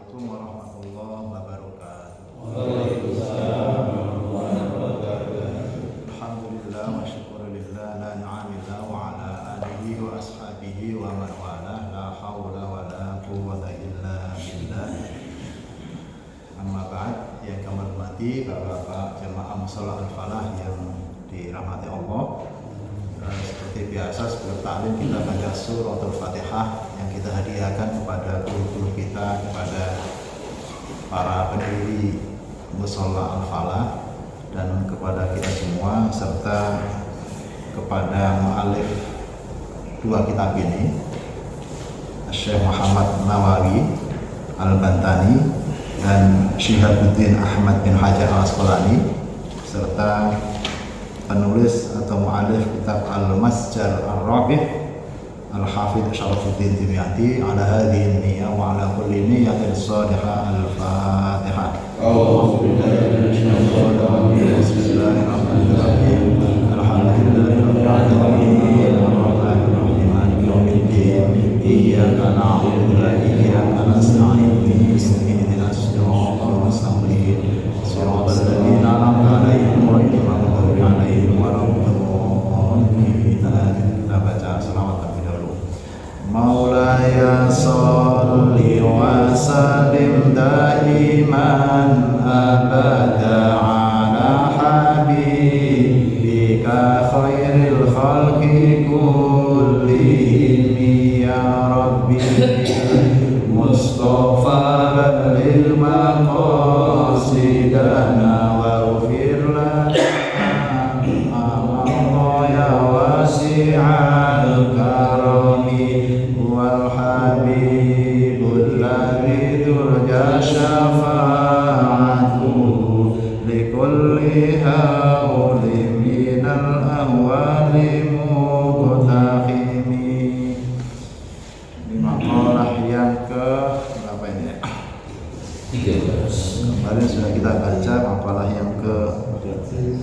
Assalamualaikum warahmatullahi wabarakatuh. Waalaikumsalam warahmatullahi wabarakatuh. Alhamdulillah wa syukurillah la ni'amillah wa ala alihi wa ashabihi wa man walah la hawla wa la quwwata illa billah. Amma ba'd, yang kami hormati Bapak-bapak jemaah Mushola Al-Falah yang dirahmati Allah. Seperti biasa sebelum taklim kita baca suratul Fatihah yang kita hadiahkan kepada guru-guru kita, kepada para pendiri Mushola Al-Falah dan kepada kita semua, serta kepada mu'alif dua kitab ini, Syekh Muhammad Nawawi Al-Bantani dan Syihabuddin Ahmad bin Hajar Al-Asqalani, serta penulis atau mu'alif kitab Al-Masjar Ar-Rabih Al-Hafidh Syarafuddin Dimyati. Ala hadhihi niyyah wa ala kulli niyyatin shadihah. Al-Fatihah. Bismillahirrahmanirrahim. Alhamdulillahirabbil alamin. Arrahmanir rahim. Maliki yaumiddin. Iyyaka na'budu wa iyyaka nasta'in. Ihdinas siratal mustaqim. Shiratal ladzina an'amta 'alaihim ghairil maghdubi 'alaihim waladdallin. Kita baca selawat terlebih dahulu. Maulaya sholli wa sallim daiman abada ala habibika khairil khalqi kullihim ya rabbi Mustafa balil maqasidana waghfir lana ya wasi'al karami wal habibul ladzi turja syafa'atuhu likulli haulin minal ahwali muqtahimi. Ini makalah yang ke berapa ini ya? 13. Kemarin sudah kita baca makalah yang ke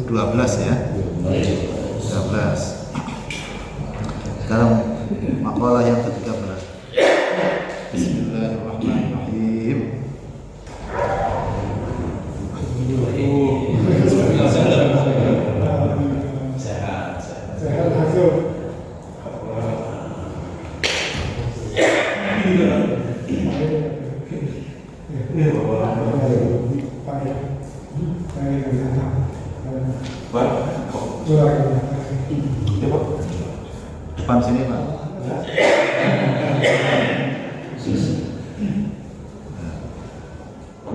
12 ya. 13. Sekarang makalah yang ke-13. Bismillahirrahmanirrahim. Sehat. Depan sini Pak.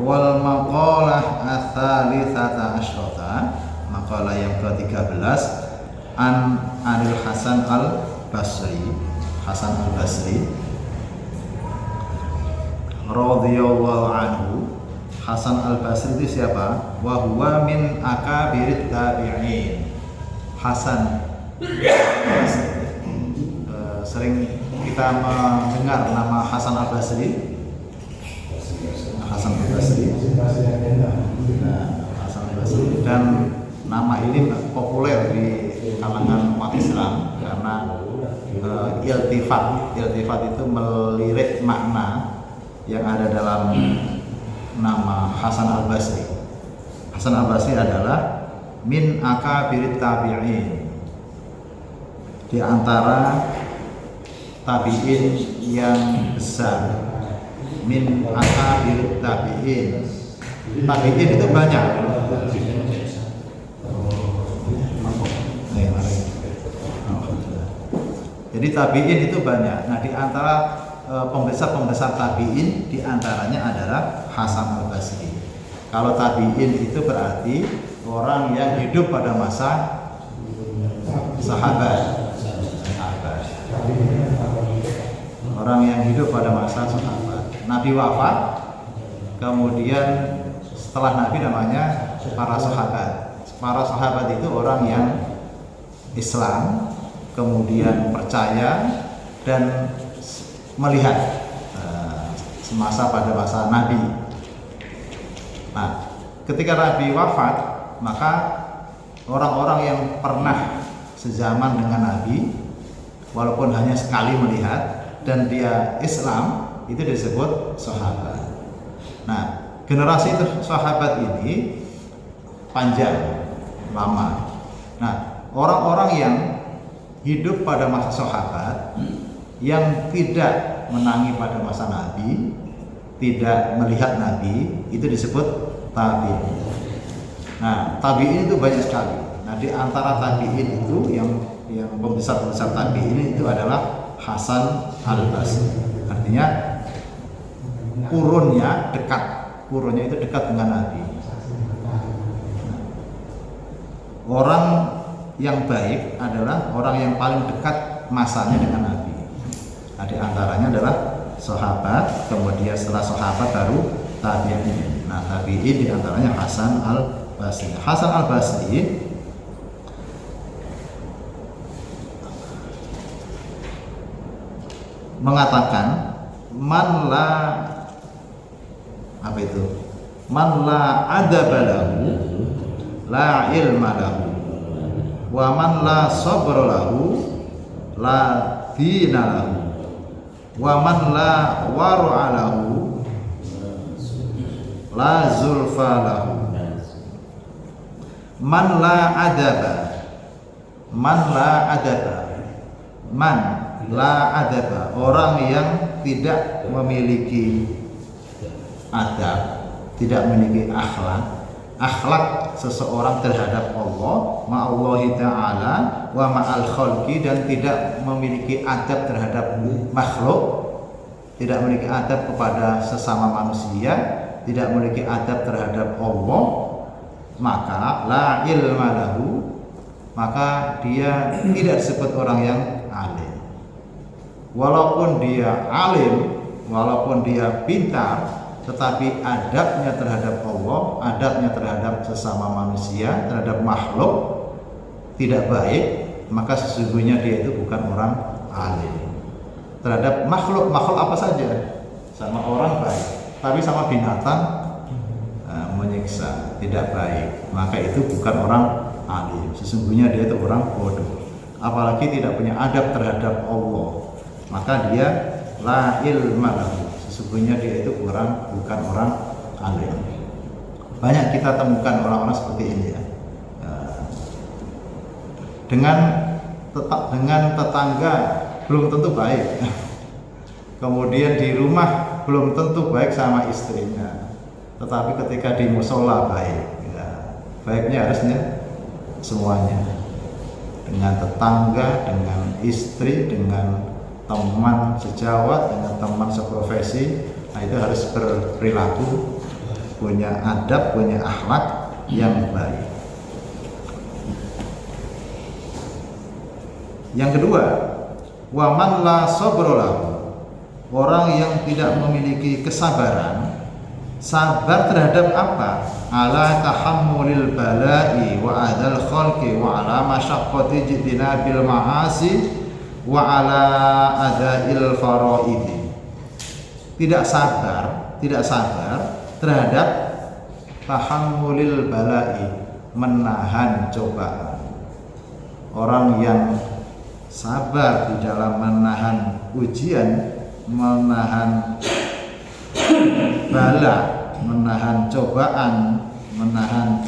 Wal maqalah ats-tsalitsata asyrata, maqalah yang ke-13 Anil Hasan Al-Basri, Hasan Al-Basri radhiyallahu anhu. Hasan Al-Basri itu siapa? Wa huwa min akabirit tabi'in. Hasan sering kita mendengar nama Hasan Al-Basri. Hasan Al-Basri. Hasan Al-Basri, dan nama ini populer di kalangan umat Islam karena iltifat itu melirik makna yang ada dalam nama Hasan Al-Basri. Hasan Al-Basri adalah min akabirit tabi'in, di antara tabi'in yang besar. Min akabirit tabi'in. Tabi'in itu banyak. Jadi tabi'in itu banyak. Nah, di antara pembesar tabi'in, di antaranya adalah Hasan Al-Basri. Kalau tabi'in itu berarti orang yang hidup pada masa sahabat. Orang yang hidup pada masa sahabat. Nabi wafat, kemudian setelah Nabi namanya para sahabat. Para sahabat itu orang yang Islam, kemudian percaya dan melihat semasa pada masa Nabi. Nah, ketika Nabi wafat, maka orang-orang yang pernah sezaman dengan Nabi, walaupun hanya sekali melihat dan dia Islam, itu disebut sahabat. Nah, generasi sahabat ini panjang, lama. Nah, orang-orang yang hidup pada masa sahabat yang tidak menangi pada masa Nabi, tidak melihat Nabi, itu disebut tabi'in. Nah, tabi'in itu banyak sekali. Nah, di antara tabi'in itu yang pembesar-pembesar tabi'in itu adalah Hasan Al-Basri. Artinya kurunnya itu dekat dengan Nabi. Orang yang baik adalah orang yang paling dekat masanya dengan Nabi. Nah, di antaranya adalah sahabat, kemudian setelah sahabat baru tabi'in. Nah, tabi'in di antaranya Hasan Al-Basri. Hasan Al-Basri mengatakan man la adaba lahu la ilma lahu wa man la sabra lahu la dina lahu wa man la wara'a lahu la zulfa lahu. Man la adaba orang yang tidak memiliki adab, tidak memiliki akhlak seseorang terhadap Allah, ma'allahi ta'ala wa ma'al khalqi, dan tidak memiliki adab terhadap makhluk, tidak memiliki adab kepada sesama manusia, tidak memiliki adab terhadap Allah, maka la ilma lahu, maka dia tidak disebut orang yang alim. Walaupun dia alim, walaupun dia pintar, tetapi adabnya terhadap Allah, adabnya terhadap sesama manusia, terhadap makhluk tidak baik, maka sesungguhnya dia itu bukan orang alim. Terhadap makhluk apa saja, sama orang baik, tapi sama binatang menyiksa, tidak baik, maka itu bukan orang alim. Sesungguhnya dia itu orang bodoh. Apalagi tidak punya adab terhadap Allah, maka dia la ilma lahu. Sesungguhnya dia itu bukan orang alim. Banyak kita temukan orang-orang seperti ini ya. Dengan tetangga belum tentu baik. Kemudian di rumah belum tentu baik sama istrinya. Tetapi ketika di musola baik. Ya, baiknya harusnya semuanya. Dengan tetangga, dengan istri, dengan teman sejawat, dengan teman seprofesi, nah itu harus berperilaku, punya adab, punya akhlak yang baik. Yang kedua, wa man la sabra lahu, orang yang tidak memiliki kesabaran. Sabar terhadap apa? Ala tahammulil bala'i wa adal khalqi wa ala masyaqqati jitinabil ma'asi wa ala adail faraidi. Tidak sabar terhadap tahammulil bala'i, menahan cobaan. Orang yang sabar di dalam menahan ujian, menahan bala, menahan cobaan, menahan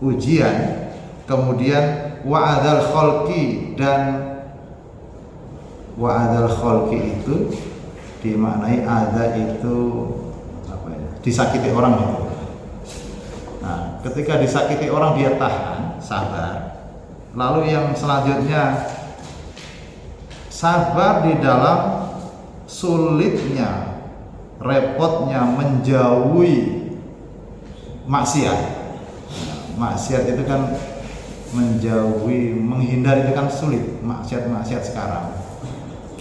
ujian, kemudian wa'adal khalqi, dan wa'adal khalqi itu dimaknai ada itu apa ya? Disakiti orang itu. Nah, ketika disakiti orang dia tahan, sabar. Lalu yang selanjutnya sabar di dalam sulitnya, repotnya menjauhi maksiat. Maksiat itu kan menjauhi, menghindar itu kan sulit. Maksiat sekarang.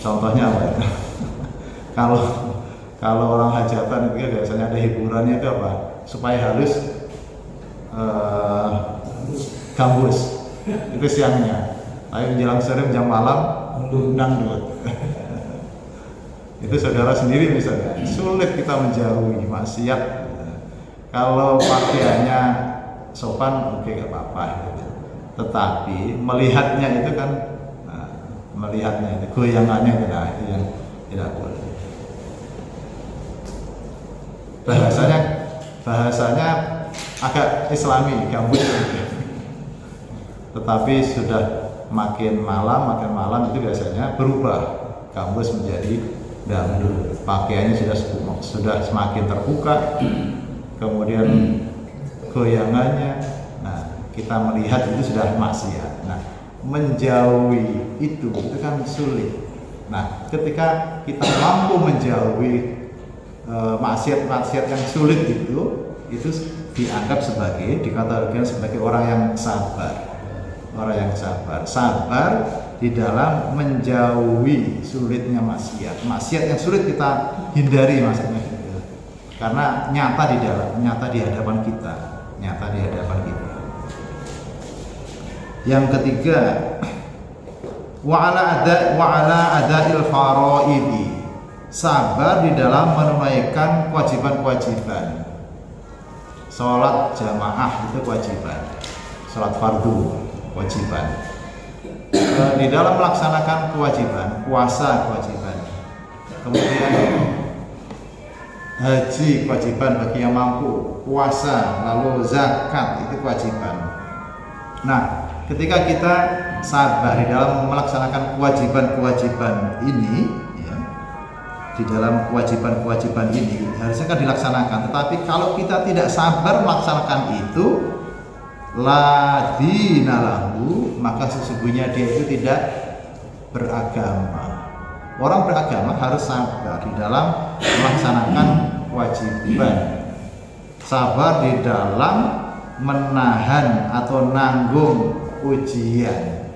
Contohnya apa ya? Kalau orang hajatan itu kan biasanya ada hiburannya itu apa? Supaya halus, gambus. Itu siangnya. Tapi menjelang sore jam malam dangdut. Itu saudara sendiri misalnya, sulit kita menjauhi maksiat. Kalau pakaiannya sopan, oke, gak apa-apa gitu. Tetapi melihatnya itu kan, melihatnya itu, goyangannya itu yang tidak boleh. bahasanya agak Islami, gambus. Tetapi sudah makin malam itu biasanya berubah gambus menjadi dangdut. Pakaiannya sudah semakin terbuka, kemudian goyangannya. Nah, kita melihat itu sudah maksiat. Nah, menjauhi itu kan sulit. Nah, ketika kita mampu menjauhi maksiat-maksiat yang sulit itu dianggap dikategorikan sebagai orang yang sabar. Orang yang sabar di dalam menjauhi sulitnya maksiat yang sulit kita hindari maksudnya gitu. Karena nyata di hadapan kita. Yang ketiga, wa ala adail faraidi, sabar di dalam menunaikan kewajiban-kewajiban. Sholat jamaah itu kewajiban, sholat fardu kewajiban. Di dalam melaksanakan kewajiban, puasa kewajiban, kemudian haji kewajiban bagi yang mampu, puasa, lalu zakat itu kewajiban. Nah, ketika kita sabar di dalam melaksanakan kewajiban-kewajiban ini, ya, di dalam kewajiban-kewajiban ini harusnya kan dilaksanakan. Tetapi kalau kita tidak sabar melaksanakan itu, la dinalahu, maka sesungguhnya dia itu tidak beragama. Orang beragama harus sabar di dalam melaksanakan kewajiban, sabar di dalam menahan atau nanggung ujian.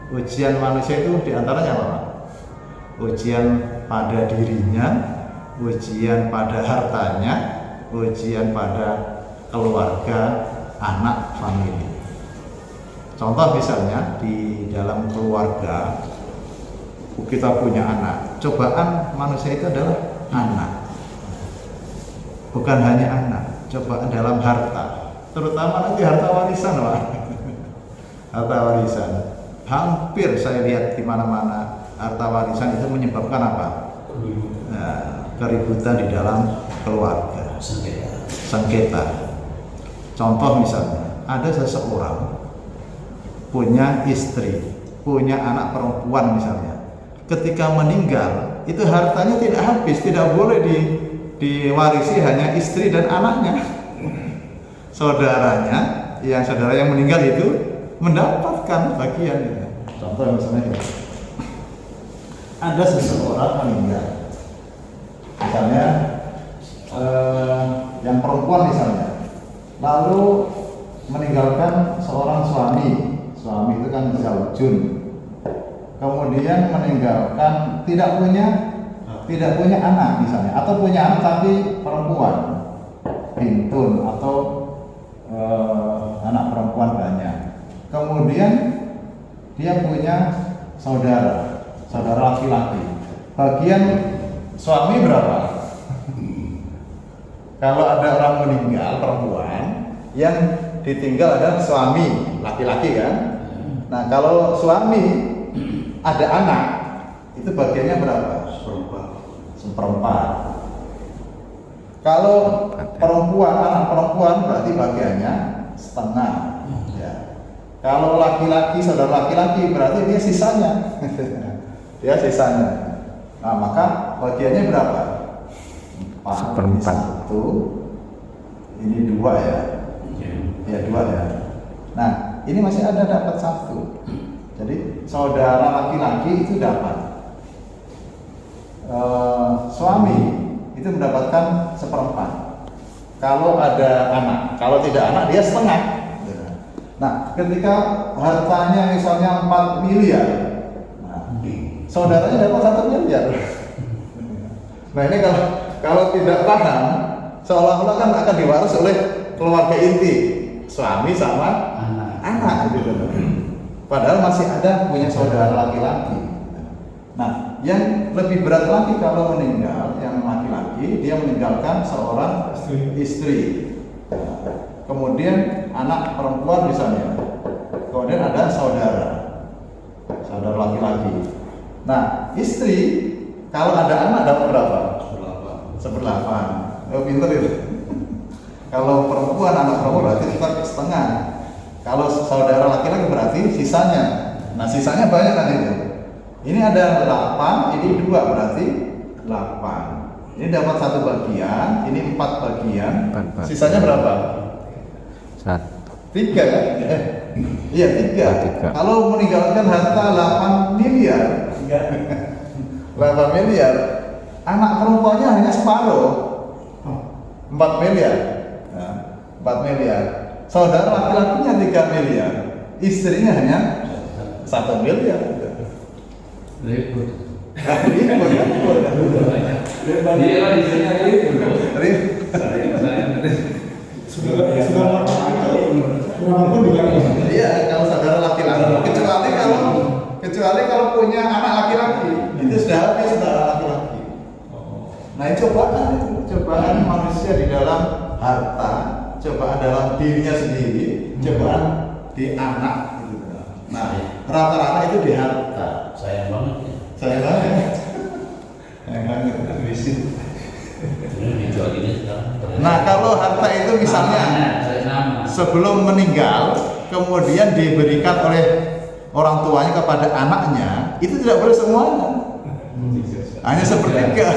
Ujian manusia itu diantaranya apa? Ujian pada dirinya, ujian pada hartanya, ujian pada keluarga, anak, famili. Contoh misalnya di dalam keluarga kita punya anak. Cobaan manusia itu adalah anak. Bukan hanya anak, cobaan dalam harta. Terutama nanti harta warisan, Pak. Harta warisan. Hampir saya lihat di mana-mana harta warisan itu menyebabkan apa? Nah, keributan di dalam keluarga. Sengketa. Contoh misalnya, ada seseorang punya istri, punya anak perempuan misalnya. Ketika meninggal, itu hartanya tidak habis, tidak boleh diwarisi hanya istri dan anaknya. Saudara yang meninggal itu mendapatkan bagian. Contoh misalnya, ada seseorang meninggal, misalnya yang perempuan misalnya, lalu meninggalkan seorang suami itu kan zaujun, kemudian meninggalkan tidak punya anak misalnya, atau punya anak tapi perempuan, bintun atau anak perempuan banyak. Kemudian dia punya saudara laki-laki. Bagian suami berapa? Kalau ada orang meninggal perempuan, yang ditinggal ada suami laki-laki kan. Nah, kalau suami ada anak, itu bagiannya berapa? Seperempat. Kalau anak perempuan berarti bagiannya setengah. Ya. Kalau laki-laki, saudara laki-laki berarti dia sisanya. Dia sisanya. Nah, maka bagiannya berapa? Seperempat. Ini 2 ya. Ya 2 ya. Nah, ini masih ada dapat 1. Jadi saudara laki-laki itu dapat. Suami itu mendapatkan seperempat. Kalau ada anak, kalau tidak anak dia setengah. Nah, ketika hartanya misalnya 4 miliar, nah, saudaranya dapat 1 miliar. Nah, ini kalau tidak paham, seolah-olah kan akan diwaris oleh keluarga inti, suami sama anak gitu. Padahal masih ada punya saudara laki-laki. Nah, yang lebih berat lagi kalau meninggal yang laki-laki, dia meninggalkan seorang istri. Kemudian anak perempuan misalnya. Kemudian ada saudara laki-laki. Nah, istri kalau ada anak dapat berapa? 1/8. Pinter itu. Kalau perempuan, anak perempuan berarti tetap setengah. Kalau saudara laki-laki berarti sisanya. Nah sisanya banyak nanti itu. Ini ada 8, ini 2 berarti 8. Ini dapat 1 bagian, ini 4 bagian. Sisanya berapa? 3 kan? Iya 3. Kalau meninggalkan harta 8 miliar, 8 miliar, anak perempuannya hanya separuh, 4 miliar. Nah, 4 miliar. Saudara laki-lakinya 3 miliar, istrinya hanya 1 miliar. Ribut. Ribut. Dia kan istrinya ribut. Iya, kalau saudara laki-laki, kecuali kalau punya anak laki-laki, itu sudah habis saudara laki-laki. Nah, ini cobaan manusia di dalam harta, cobaan dalam dirinya sendiri, cobaan di anak. Gitu. Nah, rata-rata itu di harta. Sayang banget ya. Sayang banget. Sayang banget. Ini dijual ini sekarang. Nah, kalau harta itu misalnya sebelum meninggal, kemudian diberikan oleh orang tuanya kepada anaknya, itu tidak boleh semuanya. Hanya sepertiga.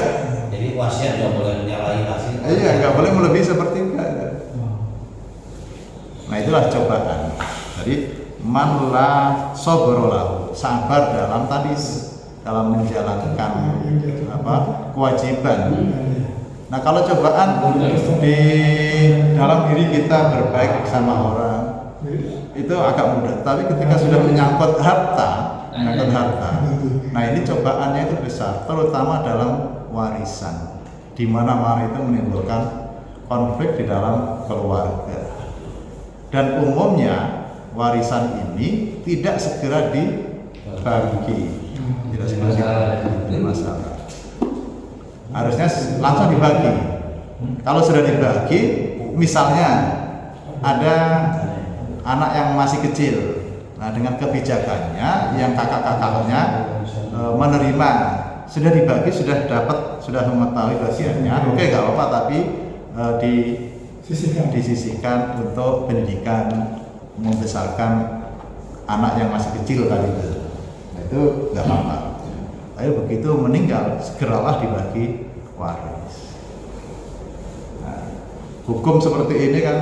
Jadi wasiat nggak boleh menyalahi hasil. Iya, nggak boleh melebihi sepertiga. Nah, itulah cobaan. Jadi man la sabrolahu, sabar dalam menjalankan kewajiban. Nah, kalau cobaan di dalam diri kita berbaik sama orang itu agak mudah. Tapi ketika sudah menyangkut harta, nah ini cobaannya itu besar, terutama dalam warisan, di mana itu menimbulkan konflik di dalam keluarga. Dan umumnya warisan ini tidak segera dibagi, tidak segera dibagi masalah. Harusnya langsung dibagi. Kalau sudah dibagi, misalnya ada anak yang masih kecil, nah dengan kebijakannya yang kakak-kakaknya menerima, sudah dibagi, sudah mengetahui bagiannya, oke nggak apa-apa, tapi disisihkan untuk pendidikan, membesarkan anak yang masih kecil tadi itu. Nah, itu nggak apa-apa. Tapi begitu meninggal, segeralah dibagi waris. Nah, hukum seperti ini kan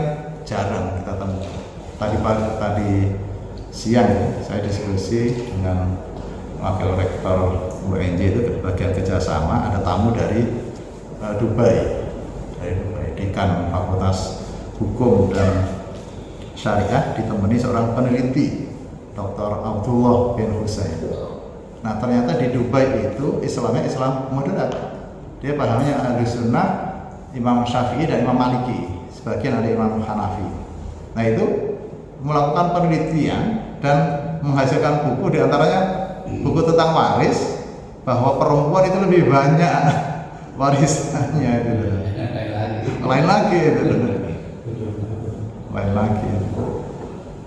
jarang kita temukan. Tadi siang saya diskusi dengan wakil rektor UNJ itu bagian kerjasama, ada tamu dari Dubai, dekan Fakultas Hukum dan Syariah, ditemani seorang peneliti, Dr. Abdullah bin Husain. Nah, ternyata di Dubai itu Islamnya Islam moderat. Dia pahamnya Ahlus Sunnah, Imam Syafi'i dan Imam Maliki. Sebagian ada Imam Hanafi. Nah, itu melakukan penelitian dan menghasilkan buku, diantaranya buku tentang waris, bahwa perempuan itu lebih banyak warisannya gitu. Lain lagi itu. Lain lagi.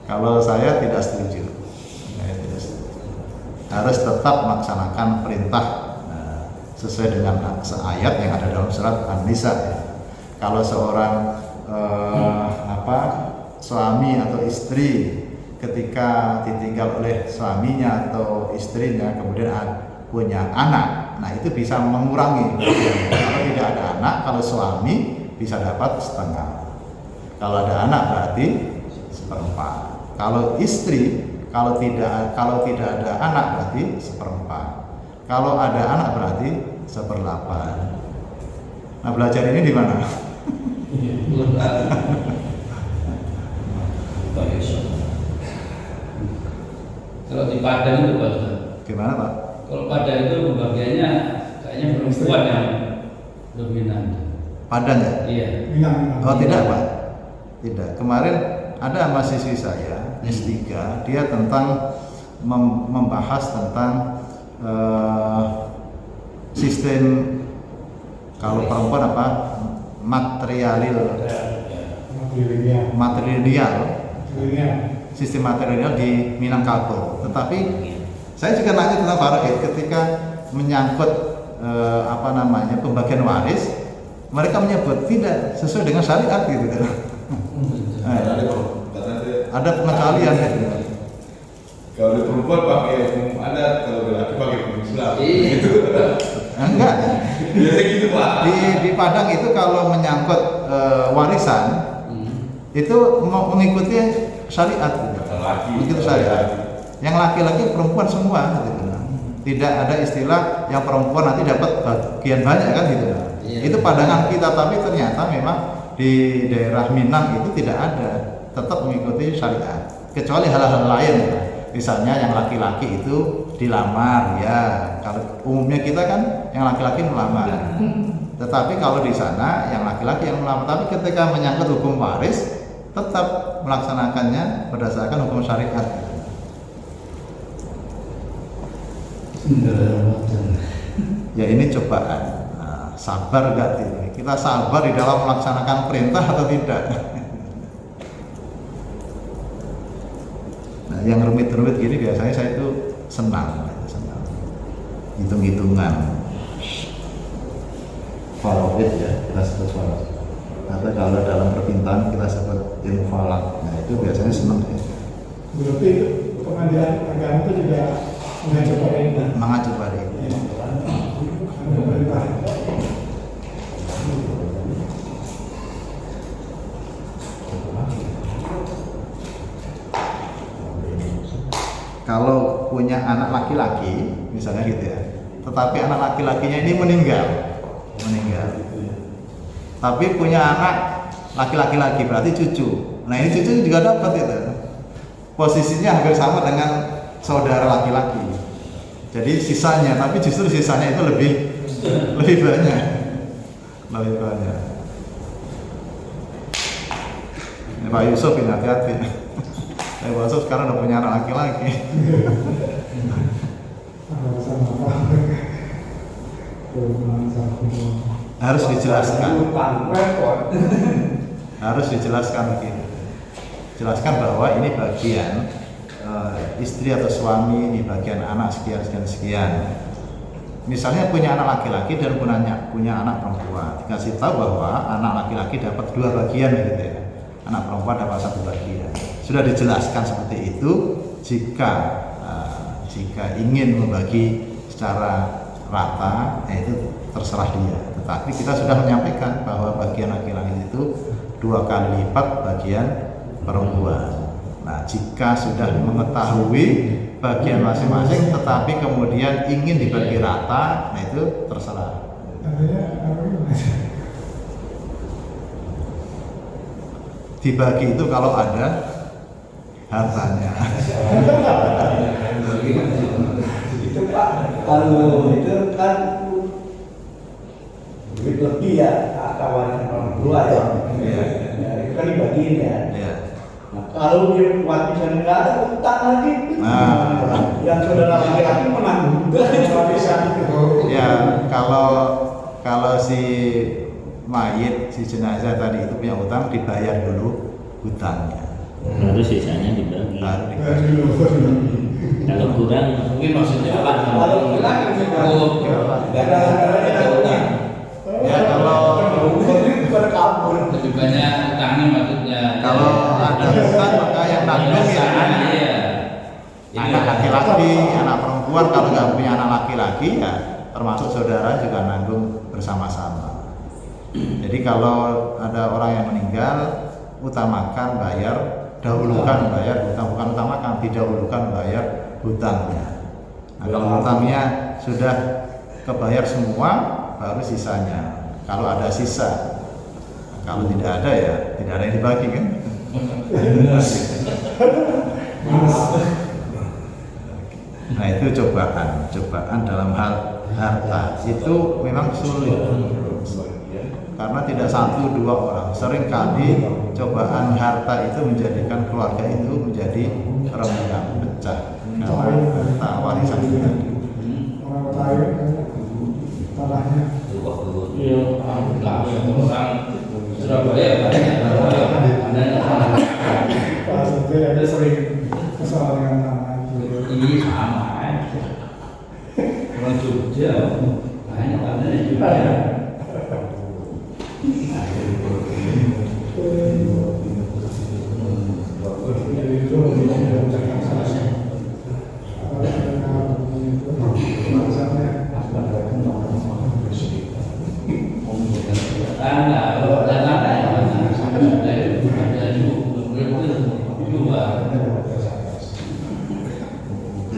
Kalau saya tidak setuju. Harus tetap melaksanakan perintah sesuai dengan ayat yang ada dalam surat An-Nisa. Kalau seorang suami atau istri ketika ditinggal oleh suaminya atau istrinya kemudian punya anak, nah itu bisa mengurangi. Kalau tidak ada anak, kalau suami bisa dapat setengah. Kalau ada anak berarti seperempat. Kalau istri kalau tidak ada anak berarti seperempat. Kalau ada anak berarti 1/8. Nah, belajar ini di mana? Kalau di Padang itu Pak, Gimana Pak? kalau Padang itu pembagiannya kayaknya perempuan yang dominan. Padang ya? Iya. Oh tidak Pak, tidak. Kemarin ada mahasiswi saya S3, dia tentang membahas tentang sistem, kalau perempuan sistem material di Minangkabau. Tetapi saya juga nanya tentang faraid ketika menyangkut pembagian waris, mereka menyebut tidak sesuai dengan syariat gitu kan. Ada pengecualian gitu. Kalau di perempuan pakai hukum adat, kalau laki pakai hukum Islam. Gitu. Enggak. Biasa gitu Pak. Di Padang itu kalau menyangkut warisan itu mengikuti syariat gitu. Mengikuti syariat. Yang laki-laki perempuan semua gitu. Tidak ada istilah yang perempuan nanti dapat bagian banyak kan gitu. Iya. Itu pandangan kita, tapi ternyata memang di daerah Minang itu tidak ada, tetap mengikuti syariat. Kecuali hal-hal lain, misalnya yang laki-laki itu dilamar ya. Kalau umumnya kita kan yang laki-laki melamar. Tetapi kalau di sana yang laki-laki yang melamar, tapi ketika menyangkut hukum waris tetap melaksanakannya berdasarkan hukum syariat. Ya ini cobaan. Nah, sabar gak ini? Kita sabar di dalam melaksanakan perintah atau tidak? Nah, yang rumit-rumit gini biasanya saya itu senang. Hitung-hitungan. Faraid ya, kita sebut faraid. Atau kalau dalam perpintahan kita sebut ilmu falak. Nah itu biasanya senang ya. Berarti pengadilan agama itu juga mengacu pada ini. Mengacu pada ini. Kalau punya anak laki-laki, misalnya gitu ya, tetapi anak laki-lakinya ini meninggal, tapi punya anak laki-laki lagi, berarti cucu. Nah ini cucu juga dapat itu, posisinya hampir sama dengan saudara laki-laki. Jadi sisanya, tapi justru sisanya itu lebih banyak. Ini Pak Yusuf ini hati-hati. Pak Yusuf sekarang udah punya anak laki-laki. Harus dijelaskan. Harus dijelaskan begini. Jelaskan bahwa ini bagian istri atau suami, ini bagian anak sekian. Misalnya punya anak laki-laki dan punya anak perempuan, dikasih tahu bahwa anak laki-laki dapat 2 bagian gitu ya, anak perempuan dapat 1 bagian. Sudah dijelaskan seperti itu. Jika ingin membagi secara rata, itu terserah dia. Tetapi kita sudah menyampaikan bahwa bagian laki-laki itu 2 kali lipat bagian perempuan. Nah, jika sudah mengetahui bagian masing-masing, tetapi kemudian ingin dibagi rata, nah itu terserah. Dibagi itu kalau ada hartanya. Itu Pak, kalau itu kan duit lebih ya, kawan orang tua ya. Ya, itu kan dibagiin ya. Ya. Nah, kalau dia kuat bisa nggak ada utang lagi. Nah, yang saudara laki-laki menang juga nggak bisa. Ya, kalau si mayit, si jenazah tadi itu punya utang, dibayar dulu hutangnya. Baru sisanya dibagi. Baru dibagi. Kalau kurang Mungkin maksudnya apa? Kalau kurang nggak ada utang. Ya kalau pada kabur. Lebih banyak utangnya maksudnya. kalau ada hutang maka yang nanggung ya anak laki-laki, anak perempuan. Kalau nggak punya anak laki-laki ya termasuk saudara juga nanggung bersama-sama. Jadi kalau ada orang yang meninggal, utamakan dahulukan bayar hutang, bukan utamakan, didahulukan bayar hutangnya. Nah, kalau hutangnya sudah kebayar semua, baru sisanya. Kalau ada sisa, kalau tidak ada ya tidak ada yang dibagi kan. Nah itu cobaan dalam hal harta itu memang sulit, karena tidak 1-2 orang. Seringkali cobaan harta itu menjadikan keluarga itu menjadi renggang, pecah karena harta warisan itu tadi. Orang Betawi tanahnya Iya, orang Surabaya banyak. Pak Sugeng ada sering kesal dengan tanah. Ini sama. Orang Jogja banyak tanahnya juga.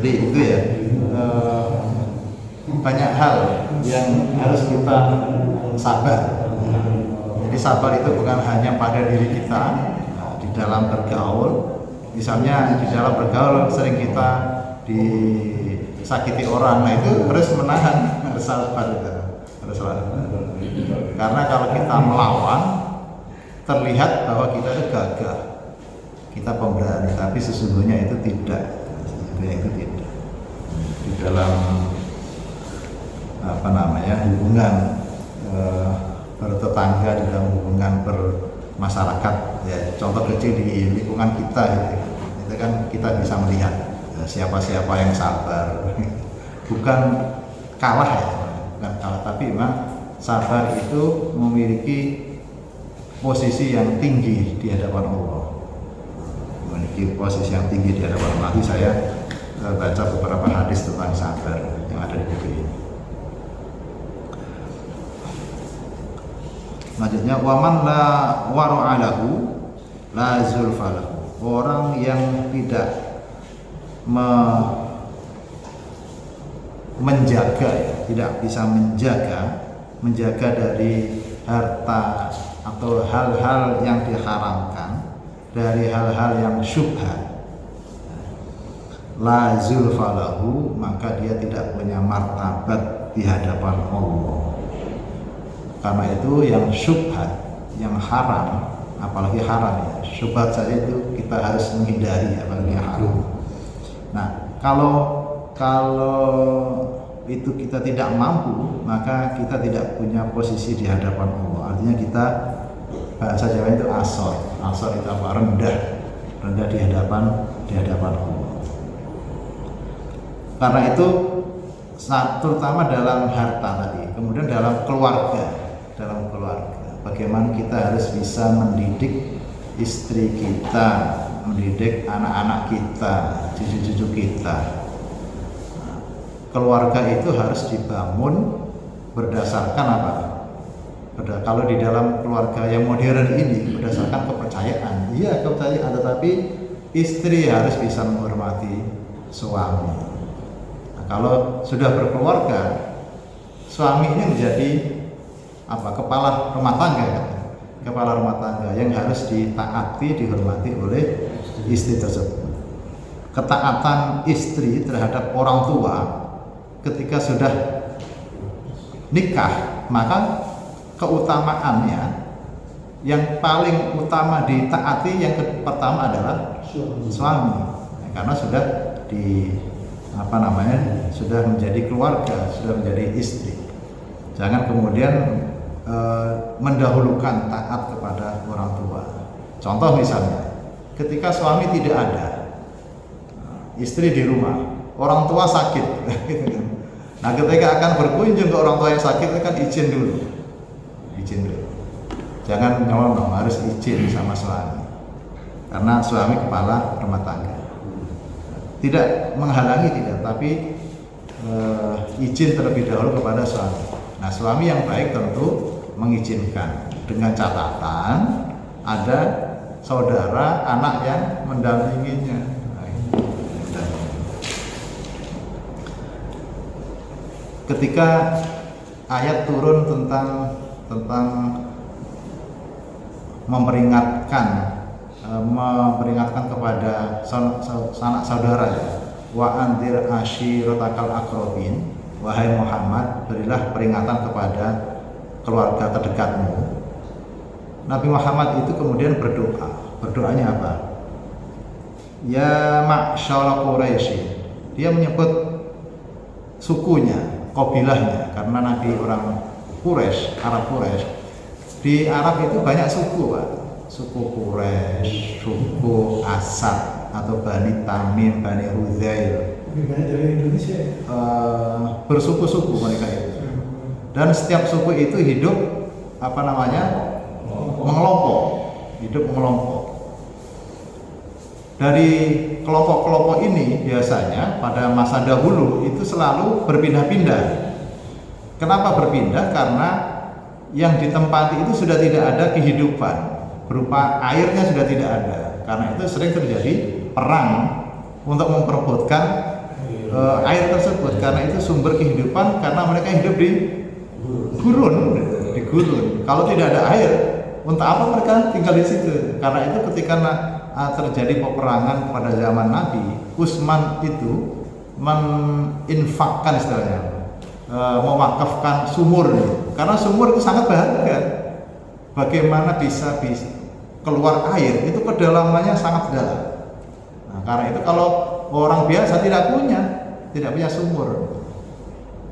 Jadi itu ya banyak hal yang harus kita sabar. Jadi sabar itu bukan hanya pada diri kita di dalam bergaul. Misalnya di dalam bergaul sering kita disakiti orang, nah itu harus menahan, harus sabar itu, harus sabar. Karena kalau kita melawan, terlihat bahwa kita itu gagah, kita pemberani, tapi sesungguhnya itu tidak. Itu tidak. Di dalam hubungan bertetangga, di dalam hubungan bermasyarakat, ya contoh kecil di lingkungan kita itu kan kita bisa melihat siapa-siapa yang sabar, bukan kalah ya, bukan kalah, tapi memang sabar itu memiliki posisi yang tinggi di hadapan Allah, memiliki posisi yang tinggi di hadapan Allah. Nanti saya baca beberapa hadis tentang sabar yang ada di buku ini. Selanjutnya, waman la waru'alahu la zulfalahu. Orang yang tidak menjaga, tidak bisa menjaga dari harta atau hal-hal yang diharamkan, dari hal-hal yang syubhat, la zulfalahu, maka dia tidak punya martabat di hadapan Allah. Karena itu yang syubhat, yang haram, apalagi haram ya, syubhat saja itu kita harus menghindari, apalagi yang haram. Nah, kalau itu kita tidak mampu, maka kita tidak punya posisi di hadapan Allah. Artinya kita, bahasa Jawa itu asor itu apa? Rendah di hadapan Allah. Karena itu terutama dalam harta tadi, kemudian dalam keluarga, bagaimana kita harus bisa mendidik istri kita, mendidik anak-anak kita, cucu-cucu kita. Keluarga itu harus dibangun berdasarkan apa? Kalau di dalam keluarga yang modern ini berdasarkan kepercayaan, iya kepercayaan, tetapi istri harus bisa menghormati suami. Nah, kalau sudah berkeluarga, suami ini menjadi kepala rumah tangga yang harus ditaati, dihormati oleh istri tersebut. Ketaatan istri terhadap orang tua ketika sudah nikah, maka keutamaannya yang paling utama ditaati yang pertama adalah suami, karena sudah sudah menjadi keluarga, sudah menjadi istri. Jangan kemudian mendahulukan taat kepada orang tua. Contoh misalnya, ketika suami tidak ada, istri di rumah, orang tua sakit. Nah, ketika akan berkunjung ke orang tua yang sakit, kan izin dulu. Jangan nyolong, harus izin sama suami. Karena suami kepala rumah tangga. Tidak menghalangi, tapi izin terlebih dahulu kepada suami. Nah, suami yang baik tentu mengizinkan, dengan catatan ada saudara anak yang mendampinginya. Ketika ayat turun tentang memperingatkan kepada sanak saudara, ya, wa anzir ashiratakal aqrabin, wahai Muhammad, berilah peringatan kepada keluarga terdekatmu. Nabi Muhammad itu kemudian berdoanya apa? Ya ma'syara Quraisy. Dia menyebut sukunya, kabilahnya, karena Nabi orang Quraisy, Arab Quraisy. Di Arab itu banyak suku, Pak. Suku Quraisy, suku Asad atau Bani Tamim, Bani Hudzail. Lebih banyak dari Indonesia. Bersuku-suku mereka itu. Dan setiap suku itu hidup mengelompok, Dari kelompok-kelompok ini biasanya pada masa dahulu itu selalu berpindah-pindah. Kenapa berpindah? Karena yang ditempati itu sudah tidak ada kehidupan, berupa airnya sudah tidak ada. Karena itu sering terjadi perang untuk memperebutkan air tersebut, karena itu sumber kehidupan, karena mereka hidup di gurun. Kalau tidak ada air, untuk apa mereka tinggal di situ? Karena itu ketika terjadi peperangan pada zaman Nabi, Utsman itu meninfakkan istilahnya, mewakafkan sumur, karena sumur itu sangat berharga. Bagaimana bisa keluar air itu kedalamannya sangat dalam. Nah, karena itu kalau orang biasa tidak punya sumur,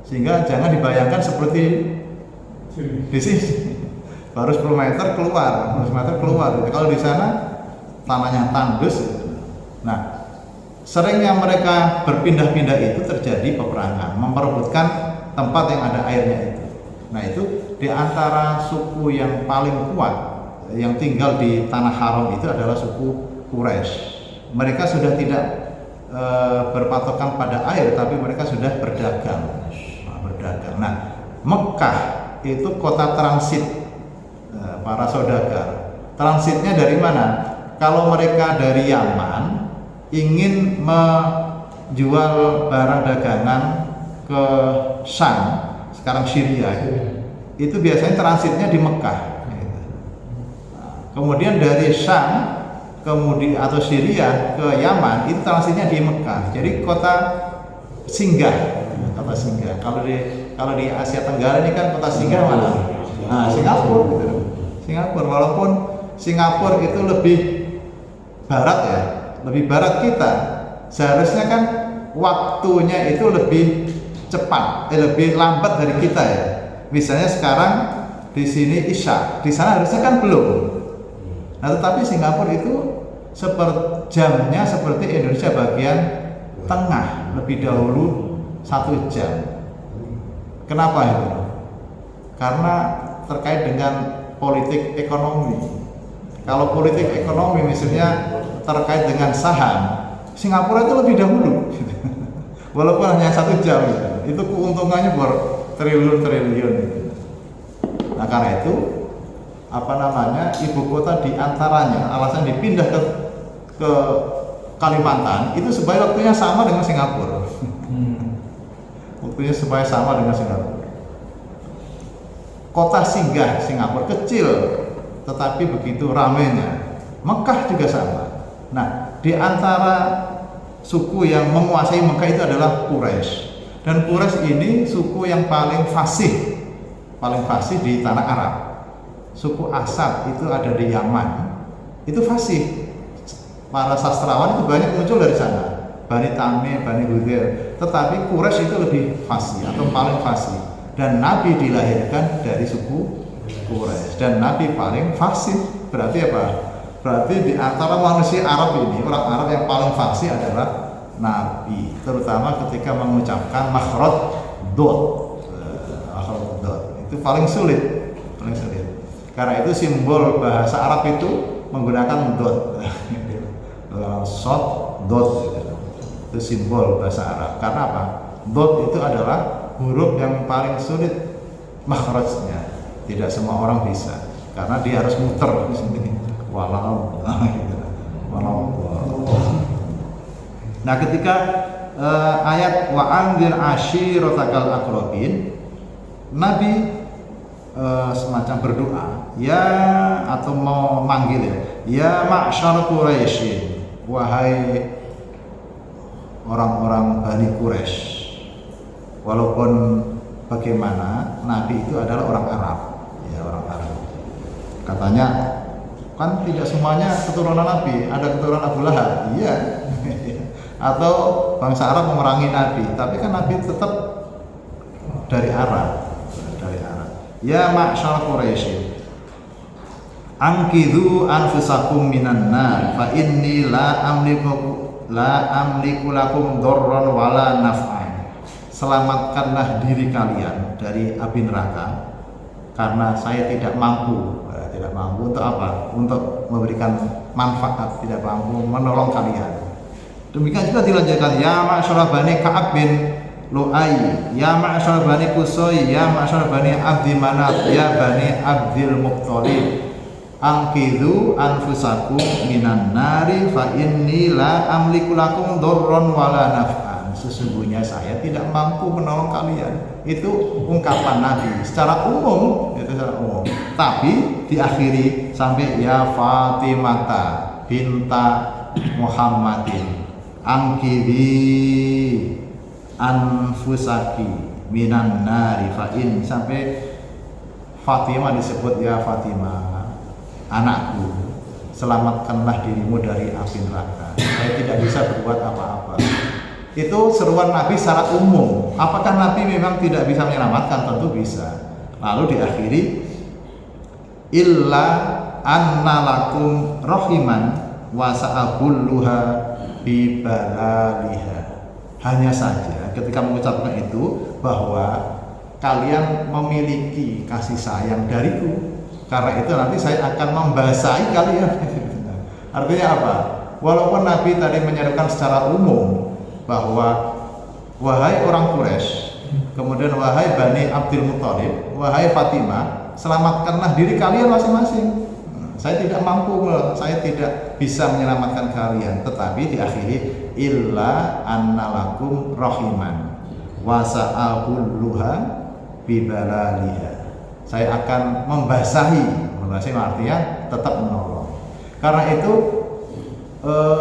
sehingga jangan dibayangkan seperti di sini baru 10 meter keluar. Kalau di sana tanahnya tandus. Nah, seringnya mereka berpindah-pindah itu terjadi peperangan, memperebutkan tempat yang ada airnya itu. Nah, itu di antara suku yang paling kuat yang tinggal di tanah haram itu adalah suku Quraisy. Mereka sudah tidak berpatokan pada air, tapi mereka sudah berdagang. Nah, Mekah itu kota transit para saudagar. Transitnya dari mana? Kalau mereka dari Yaman ingin menjual barang dagangan ke Syam, sekarang Syria, itu biasanya transitnya di Mekah. Kemudian dari Syam atau Syria ke Yaman, itu transitnya di Mekah. Jadi kota singgah. Kalau di Asia Tenggara ini kan kota singgah mana? Nah, Singapura. Walaupun Singapura itu lebih barat ya, lebih barat kita. Seharusnya kan waktunya itu lebih cepat, lebih lambat dari kita ya. Misalnya sekarang di sini Isya, di sana harusnya kan belum. Nah, tetapi Singapura itu jamnya seperti Indonesia bagian tengah, lebih dahulu 1 jam. Kenapa itu? Karena terkait dengan politik ekonomi. Kalau politik ekonomi misalnya terkait dengan saham, Singapura itu lebih dahulu. Walaupun hanya 1 jam, itu keuntungannya bertriliun-triliun. Nah, karena itu ibu kota diantaranya alasan dipindah ke Kalimantan itu supaya waktunya sama dengan Singapura. Kota singgah Singapura kecil, tetapi begitu ramainya. Mekah juga sama. Nah, di antara suku yang menguasai Mekah itu adalah Quraisy. Dan Quraisy ini suku yang paling fasih di tanah Arab. Suku Asad itu ada di Yaman, itu fasih. Para sastrawan itu banyak muncul dari sana. Bani Tamim, Bani Hudair. Tetapi Quraisy itu lebih fasih atau paling fasih. Dan Nabi dilahirkan dari suku Quraisy. Dan Nabi paling fasih. Berarti apa? Berarti di antara manusia Arab ini, orang Arab yang paling fasih adalah Nabi. Terutama ketika mengucapkan makhraj dot. Itu paling sulit. Karena itu simbol bahasa Arab itu menggunakan dot. Shot, dot. Itu simbol bahasa Arab. Karena apa? Dot itu adalah huruf yang paling sulit makhrajnya. Tidak semua orang bisa, karena dia harus muter di sini. Walau. Nah, ketika ayat wa anzir ashiratakal aqrabin, Nabi semacam berdoa ya, atau mau manggil ya ma'syar Quraisy, wahai orang-orang Bani Quraisy. Walaupun bagaimana, Nabi itu adalah orang Arab, ya, orang Arab. Katanya kan tidak semuanya keturunan Nabi, ada keturunan Abu Lahab, iya. Atau bangsa Arab memerangi Nabi, tapi kan Nabi tetap dari Arab. Ya ma'syar Quraisy, angkidhu anfusakum minan nar, fa inni la amliku lakum darran wala naf'an. Selamatkanlah diri kalian dari api neraka, karena saya tidak mampu untuk apa? Untuk memberikan manfaat, tidak mampu menolong kalian. Demikian juga dilanjutkan ya ma'syar Bani Ka'ab bin Lu'ay, ya ma'syar Bani Qusay, ya ma'syar Bani Abdi Manaf, ya Bani Abdil Muttalib, angkidhu anfusakum minan nari fa inni la amliku lakum darran wala naf'an. sesungguhnya saya tidak mampu menolong kalian. Itu ungkapan Nabi secara umum, itu secara umum. Tapi diakhiri sampai ya Fatimata binta Muhammadin angkiri anfusaki minan nari fa'in, sampai Fatimah disebut ya Fatimah anakku, selamatkanlah dirimu dari api neraka. Saya tidak bisa berbuat apa-apa. Itu seruan Nabi secara umum. Apakah Nabi memang tidak bisa menyelamatkan? Tentu bisa. Lalu diakhiri illa anna lakum rahiman wa sa'abulluha bibalaliha. Hanya saja ketika mengucapkan itu bahwa kalian memiliki kasih sayang dariku, karena itu nanti saya akan membasahi kalian. Artinya apa? Walaupun Nabi tadi menyerukan secara umum bahwa wahai orang Quraisy, kemudian wahai Bani Abdul Muthalib, wahai Fatimah, selamatkanlah diri kalian masing-masing. Saya tidak mampu, saya tidak bisa menyelamatkan kalian. Tetapi diakhiri illa annalakum rahiman wa sa'abulluha bibalaliha. Saya akan membasahi artinya tetap menolong. Karena itu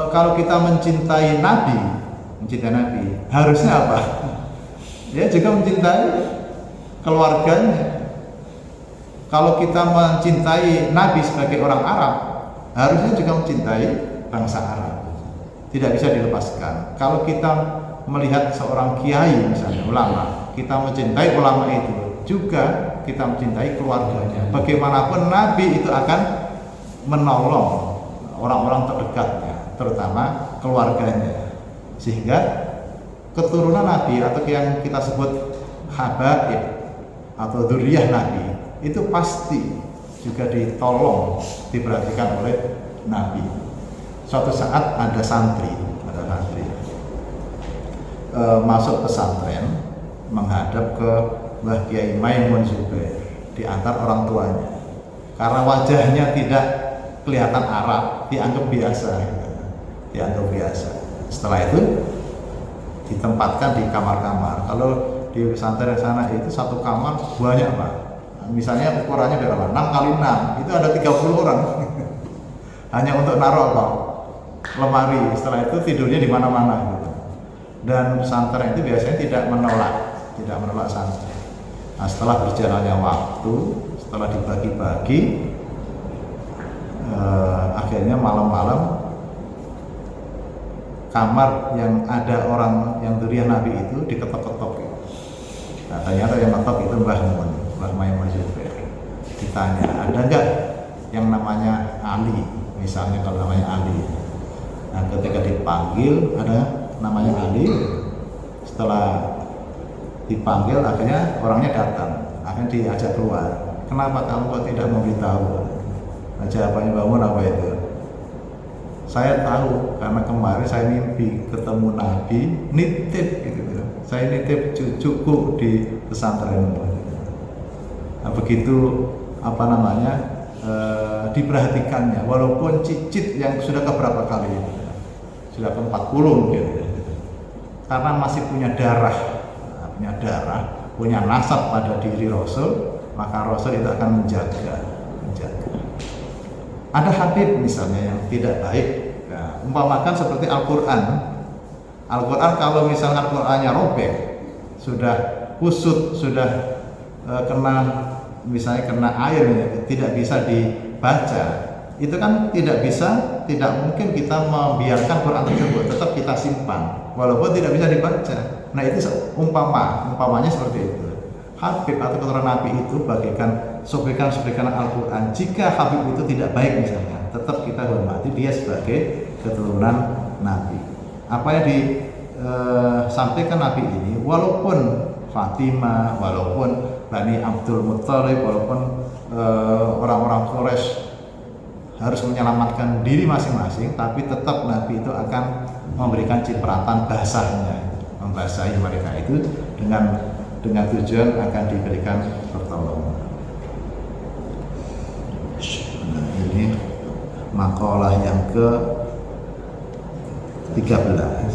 kalau kita mencintai Nabi harusnya apa? Ya juga mencintai keluarganya. Kalau kita mencintai Nabi sebagai orang Arab, harusnya juga mencintai bangsa Arab. Tidak bisa dilepaskan. Kalau kita melihat seorang kiai misalnya ulama, kita mencintai ulama itu, juga kita mencintai keluarganya. Bagaimanapun Nabi itu akan menolong orang-orang terdekatnya, terutama keluarganya. Sehingga keturunan Nabi atau yang kita sebut habaib atau dzurriyyah Nabi itu pasti juga ditolong, diperhatikan oleh Nabi. Suatu saat ada santri masuk pesantren menghadap ke Mbah Kiai Maimun Zubair, diantar orang tuanya. Karena wajahnya tidak kelihatan Arab, dianggap biasa. Setelah itu ditempatkan di kamar-kamar. Kalau di pesantren sana itu satu kamar banyak Pak. Misalnya ukurannya berapa? 6 kali 6, itu ada 30 orang. Hanya untuk naruh apa? Lemari. Setelah itu tidurnya di mana-mana gitu. Dan pesantren itu biasanya tidak menolak santri. Nah, setelah berjalannya waktu, setelah dibagi-bagi, akhirnya malam-malam kamar yang ada orang yang dzurriyyah Nabi itu diketok-ketok. Nah, ternyata yang ngetok itu Mbah Maimun Zubair. Ditanya, ada nggak yang namanya Ali? Misalnya kalau namanya Ali. Nah, ketika dipanggil ada namanya Ali. Setelah dipanggil akhirnya orangnya datang, akhirnya diajak keluar. Kenapa kamu kok tidak memberitahu? Nah, jawabannya bangun apa itu? Saya tahu karena kemarin saya mimpi ketemu Nabi, nitip gitu. Saya nitip cucuku di pesantren. Nah, begitu diperhatikannya, walaupun cicit yang sudah keberapa kali itu, sudah ke-40 gitu. Karena masih punya darah, punya nasab pada diri Rasul, maka Rasul itu akan menjaga. Ada Habib misalnya yang tidak baik, ya, umpamakan seperti Al-Quran kalau misalnya Al-Qurannya robek, sudah kusut, sudah kena air, tidak bisa dibaca, itu kan tidak mungkin kita membiarkan Quran tersebut, tetap kita simpan walaupun tidak bisa dibaca. Nah, itu umpamanya seperti itu. Habib atau keturunan Nabi itu bagaikan sobekan Al-Quran. Jika Habib itu tidak baik misalnya, tetap kita hormati dia sebagai keturunan Nabi. Apa yang disampaikan Nabi ini, walaupun Fatimah, walaupun Bani Abdul Muthalib, walaupun orang-orang Quraisy harus menyelamatkan diri masing-masing, tapi tetap Nabi itu akan memberikan cipratan basahnya, membasahi mereka itu dengan tujuan akan diberikan pertolongan. Nah, ini makalah yang ke-13.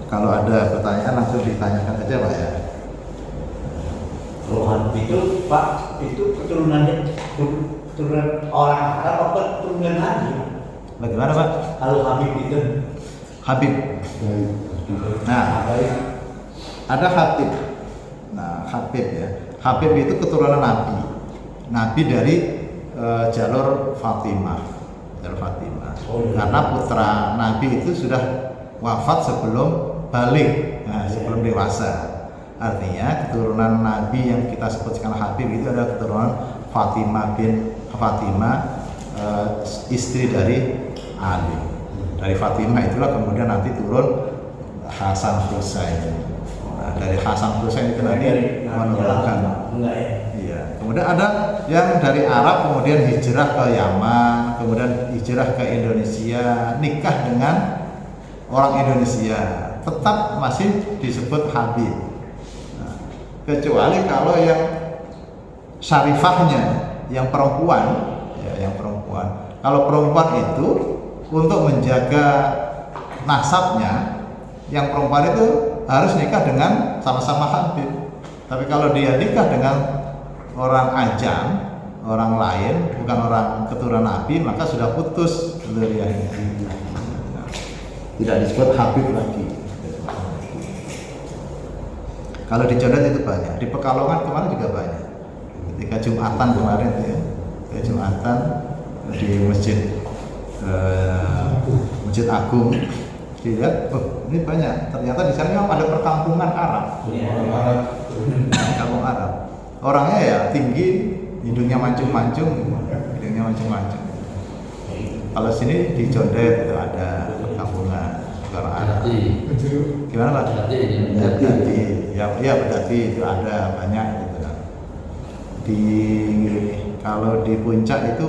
Kalau ada pertanyaan langsung ditanyakan aja Pak ya. Kalau Habib itu Pak, itu keturunannya keturunan orang Arab apa keturunan Nabi? Bagaimana Pak? Kalau Habib itu Habib. Nah, ada Habib. Nah, Habib ya. Habib itu keturunan Nabi. Nabi dari jalur Fatimah. Jalur Fatimah. Karena putra Nabi itu sudah wafat sebelum balik, sebelum dewasa. Artinya keturunan Nabi yang kita sebut sekarang Habib itu adalah keturunan Fatimah istri dari Ali. Dari Fatimah itulah kemudian nanti turun Hasan Husain. Nah, dari Hasan Husain itu nanti menurunkan. Iya. Kemudian ada yang dari Arab kemudian hijrah ke Yaman, kemudian hijrah ke Indonesia, nikah dengan orang Indonesia, tetap masih disebut Habib. Nah, kecuali kalau yang syarifahnya, yang perempuan, ya, yang perempuan. Kalau perempuan itu untuk menjaga nasabnya, yang perempuan itu harus nikah dengan sama-sama Habib. Tapi kalau dia nikah dengan orang ajam, orang lain, bukan orang keturunan Nabi, maka sudah putus zuriyahnya. Tidak disebut Habib lagi. Kalau di Condet itu banyak, di Pekalongan kemarin juga banyak. Ketika Jumatan kemarin ya, Jumatan di Masjid Agung, dilihat, oh ini banyak. Ternyata di sana memang ada perkampungan Arab. Kampung Arab. Orangnya ya tinggi, hidungnya mancung-mancung. Kalau sini di Condet itu ada perkampungan orang Arab. Gimana Pak? Bedati. Ya Bedati itu ada banyak gitu. Kalau di puncak itu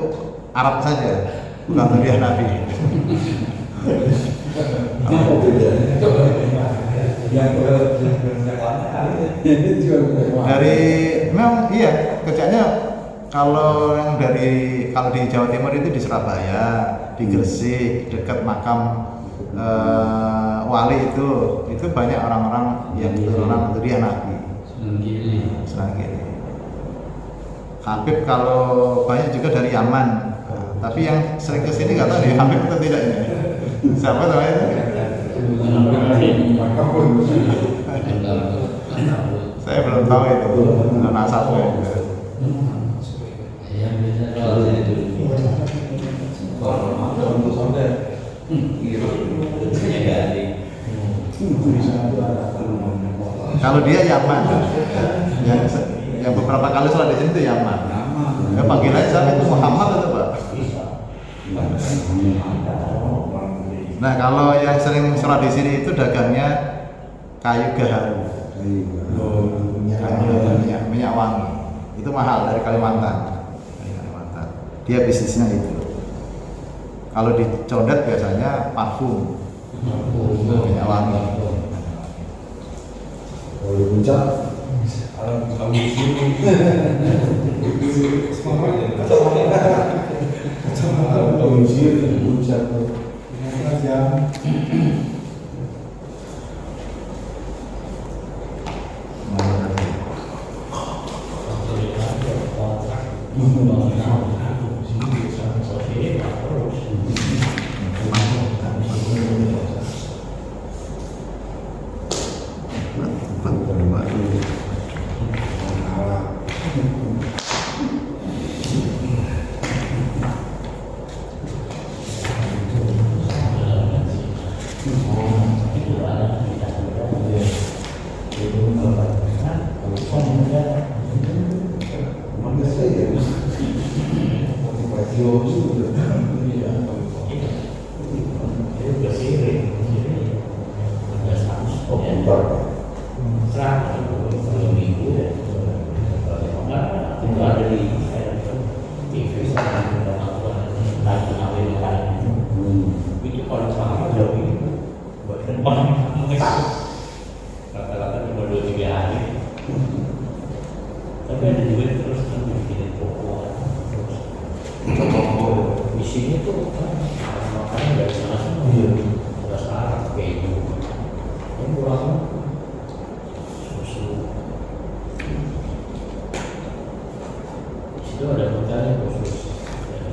Arab saja, bukan zuriyah Nabi. Dari memang iya kerjanya kalau di Jawa Timur itu di Surabaya, di Gresik dekat makam wali itu banyak orang-orang yang keturunan zuriyah Nabi. Senanggiri. Habib kalau banyak juga dari Yaman, tapi yang sering kesini nggak tahu nih Habib atau tidak ini. Siapa namanya itu? Saya belum tahu itu nasabnya. Kalau dia Yaman, yang beberapa kali sholat di sini itu Yaman. Ya panggilannya siapa itu Muhammad atau Pak? Nah kalau yang sering sholat di sini itu dagangnya kayu gaharu, minyak wangi. Itu mahal dari Kalimantan. Dia bisnisnya itu. Kalau di Condet biasanya parfum, minyak wangi. Kalau di puncak, Susu. Situ ada hotelnya khusus.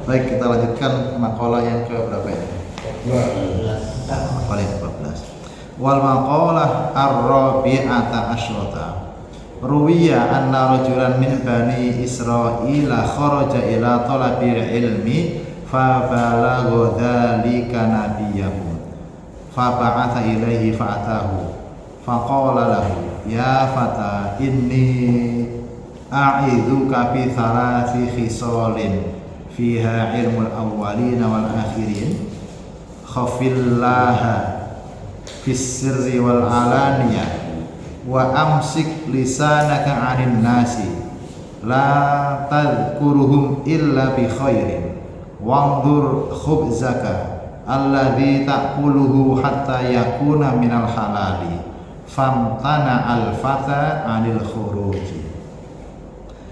Baik, kita lanjutkan makalah yang ke berapa ini? 12. Makalah yang ke-14. Wal maqalah ar-rabi'ata asyrata. Ruwiya anna rajulan min bani Israila kharaja ila talabil ilmi fa balagha dzalika nabiyyahum fa ba'atha ilaihi fa'atahu fa qala lahu ya fata inni a'idzuka bi thalathi khisalin fiha ilmul awwalin wal akhirin khafillaha fis sirri wal alaniyah wa amsik lisanaka 'anil nasi la tadhkuruhum illa bi khairin wanzur khubzaka alladhi ta'kuluhu hatta yakuna minal halali famtana al fata 'anil khuruji.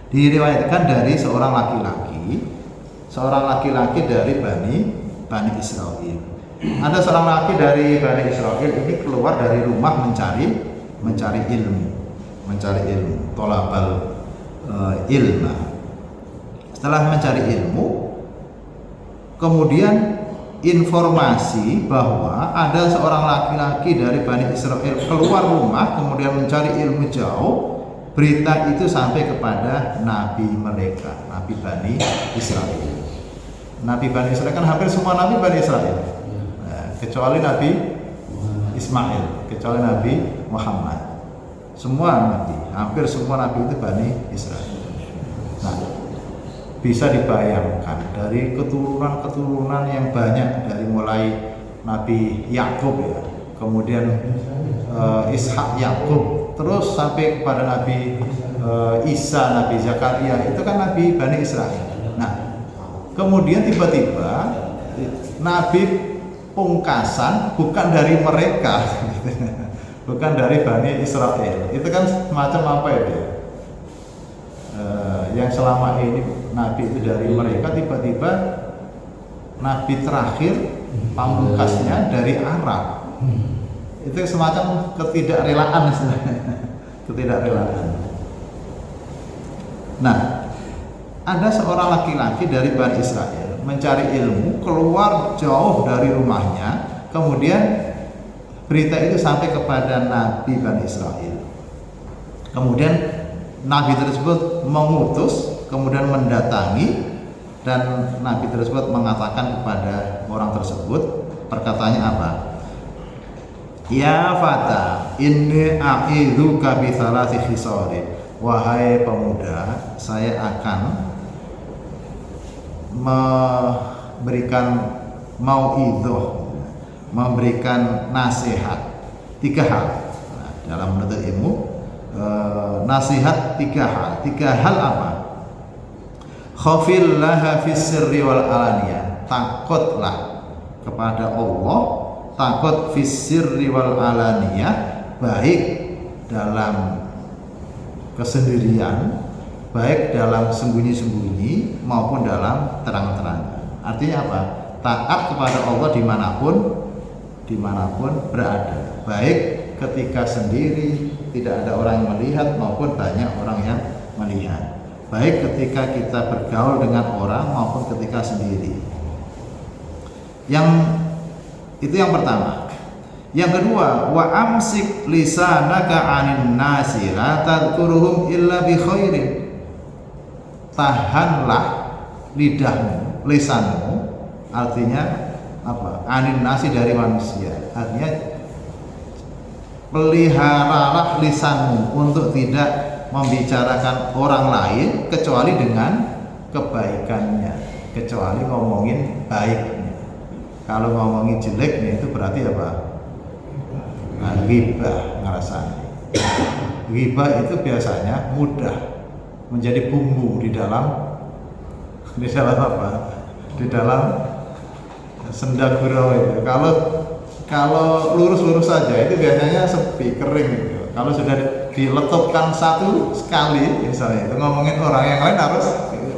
Diriwayatkan dari seorang laki-laki dari Bani Israil. Ada seorang laki dari Bani Israil ini keluar dari rumah mencari ilmu, tolabal ilma. Setelah mencari ilmu, kemudian informasi bahwa ada seorang laki-laki dari Bani Israil keluar rumah kemudian mencari ilmu jauh. Berita itu sampai kepada nabi mereka, nabi Bani Israil. Nabi Bani Israil kan hampir semua nabi Bani Israil, kecuali Nabi Ismail, kecuali Nabi Muhammad. Semua nabi, hampir semua nabi itu Bani Israil. Nah, bisa dibayangkan dari keturunan-keturunan yang banyak, dari mulai Nabi Yakub ya, kemudian Ishak Yakub, terus sampai kepada Nabi Isa, Nabi Zakaria, itu kan nabi Bani Israil. Nah, kemudian tiba-tiba nabi pungkasan bukan dari mereka, bukan dari Bani Israil. Itu kan semacam apa ya? Yang selama ini nabi itu dari mereka, tiba-tiba nabi terakhir pamungkasnya dari Arab. Itu semacam ketidakrelaan ketidakrelaan. Nah, ada seorang laki-laki dari Bani Israil mencari ilmu, keluar jauh dari rumahnya, kemudian berita itu sampai kepada Nabi Bani Israil. Kemudian Nabi tersebut mengutus, kemudian mendatangi, dan Nabi tersebut mengatakan kepada orang tersebut, perkataannya apa? Ya fata, inni a'idzuka bi thalathi khisari. Wahai pemuda, saya akan memberikan nasihat 3 hal. Nah, dalam menuntut ilmu, nasihat 3 hal. 3 hal apa? Khafillaha fis sirri wal alaniyah. Takutlah kepada Allah, takut fis sirri wal alaniyah, baik dalam kesendirian, baik dalam sembunyi-sembunyi maupun dalam terang-terangan. Artinya apa? Taat kepada Allah dimanapun berada, baik ketika sendiri tidak ada orang yang melihat maupun banyak orang yang melihat, baik ketika kita bergaul dengan orang maupun ketika sendiri. Itu yang pertama. Yang kedua, wa amsik lisanaka 'anin nasi la tadhkuruhum illa bi khairin. Tahanlah lidahmu, lisanmu, artinya apa? 'Anin nasi, dari manusia. Artinya peliharalah lisanmu untuk tidak membicarakan orang lain kecuali dengan kebaikannya, kecuali ngomongin baiknya. Kalau ngomongin jeleknya itu berarti apa? Ghibah, ngerasani. Ghibah itu biasanya mudah menjadi bumbu di dalam apa? Di dalam senda gurau itu. Kalau lurus-lurus saja itu biasanya sepi, kering gitu. Kalau sudah diletupkan satu sekali, misalnya itu ngomongin orang yang lain, harus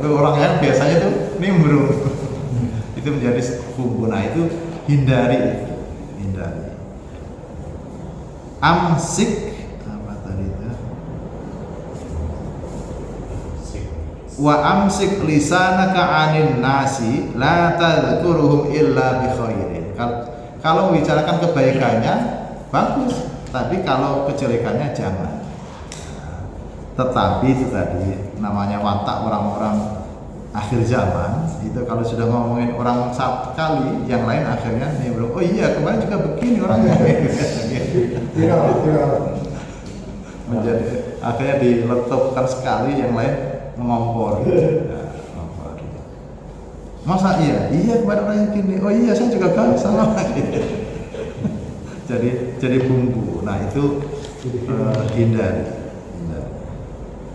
orang yang biasanya itu nimbrung. Itu menjadi bumbu. Nah, itu hindari. amsik apa tadi itu? Wa amsik lisanaka 'anil nasi la tadhkuruhum illa bi khairin. Kalau membicarakan kebaikannya bagus, tapi kalau kejelekannya jangan. Tetapi itu tadi namanya watak orang-orang akhir zaman itu, kalau sudah ngomongin orang sekali, yang lain akhirnya nih bro, oh iya kemarin juga begini orangnya. Viral. Menjadi akhirnya diletupkan sekali, yang lain mengompori. Masa iya kemarin orang yang gini, oh iya saya juga kan sama. jadi bumbu. Nah itu hindari